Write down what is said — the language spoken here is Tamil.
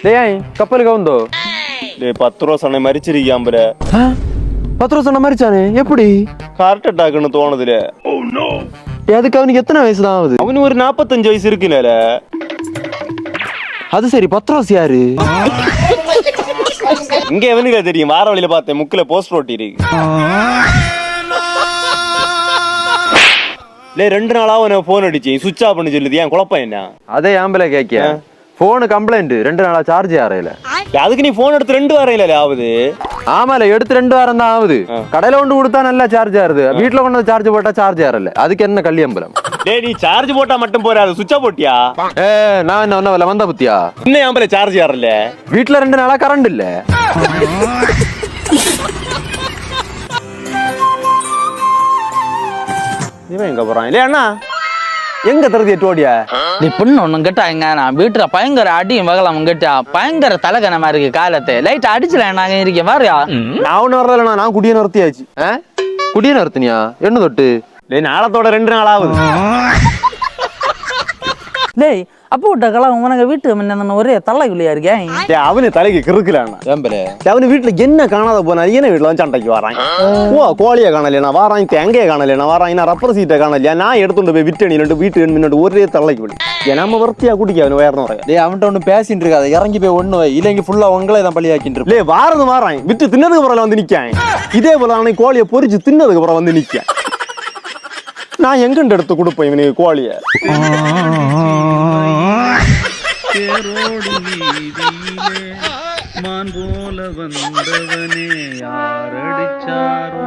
டேய் கப்பல் கவுந்தோ டேய் 10 ரூபா சொன்ன மரிச்சிருக்கான் ப்ரோ. 10 ரூபா சொன்ன மரிச்சானே எப்படி? ஹார்ட் அட்டாக்னு தோணுதுல. அதுக்கு அவனுக்கு எத்தனை வயசு தான் ஆகுது? அவனு ஒரு 45 வயசு இருக்குனேல. அது சரி பத்ரோஸ் யாரு? இங்க எவனுக்கு தெரியும்? வார வழியில பார்த்தேன் முக்கில போஸ்டர் ஒட்டி இருக்கு. லே 2 நாளா அவன போன் அடிச்சேன் சுவிட்ச் ஆஃப் பண்ணி சொல்லுது. ஏன் குழப்பம் என்ன? அதே ஆம்பளை கேக்கியா போனு கம்ப்ளைண்ட் 2 நாளா சார்ஜ் ஆறையில. அதுக்கு நீ போன் எடுத்து 2 வாரம் இல்ல ஆகுது. ஆமால எடுத்து 2 வாரம் தான் ஆகுது. கடையில கொண்டு கொடுத்தா நல்லா சார்ஜ் ஆறுது, வீட்டுல கொண்டு வந்து சார்ஜ் போட்டா சார்ஜ் ஆறல. அதுக்கு என்ன கல்யாம்பலம்? டேய் நீ சார்ஜ் போட்டா மட்டும் போறாது, சுவிட்ச் ஆஃப் போட்டியா? நான் என்ன ஒன்னும் வந்த புத்தியா? இன்னும் ஆம்பளை சார்ஜ் ஆறல. வீட்டுல 2 நாளா கரண்ட் இல்ல. இவன் எங்க போறான்? இல்லையா அண்ணா எங்க தருது எட்டோடியா? நீ பொண்ணு ஒண்ணும் கேட்டாங்க, நான் வீட்டுல பயங்கர அடியும் வகலாம் கேட்டா பயங்கர தலைகனமா இருக்கு. காலத்தை லைட் அடிச்சுல நாங்க இருக்கேன் வாரியா? நான் ஒண்ணு வரல, நான் குடிய நிறுத்தியாச்சு. குடிய நிறுத்தினியா? என்ன தொட்டு? நாளத்தோட 2 நாள் ஆகுது. டேய் அப்போ விட்ட கலாம் உனக்கு வீட்டு முன்ன ஒரே தலைக்குள்ளியா இருக்கேன். அவனு தலைக்கு கிறுக்கலாண்ணா. அவனு வீட்டுல என்ன காணாத போனா என்ன வீட்டுல வந்து சண்டைக்கு வரான். ஓ கோழிய காணலையா வாரான், தேங்கைய காணலையா வாரான், ரப்பர் சீட்டை காணலையா நான் எடுத்துட்டு போய் விட்டணி வீட்டு முன்னாடி ஒரே தலைக்கு விடு. நம்ம வர்த்தியா குடிக்க அவனு வேற நிறைய. அவன்கிட்ட ஒண்ணு பேசிட்டு இருக்காது, இறங்கி போய் ஒண்ணு இல்லைங்க ஃபுல்லா உங்களே தான் பழியாக்கிட்டு இருப்பே. வாரது வாரான் விட்டு தின்னதுக்கு அப்புறம் வந்து நிக்கான். இதே போல அவனை கோழிய பொறிச்சு தின்னதுக்கு அப்புறம் வந்து நிக்கான். நான் எங்கண்டு எடுத்து கொடுப்பேன் இவனுக்கு கோழிய. மான் போல வந்தவனே யாரடிச்சாரோ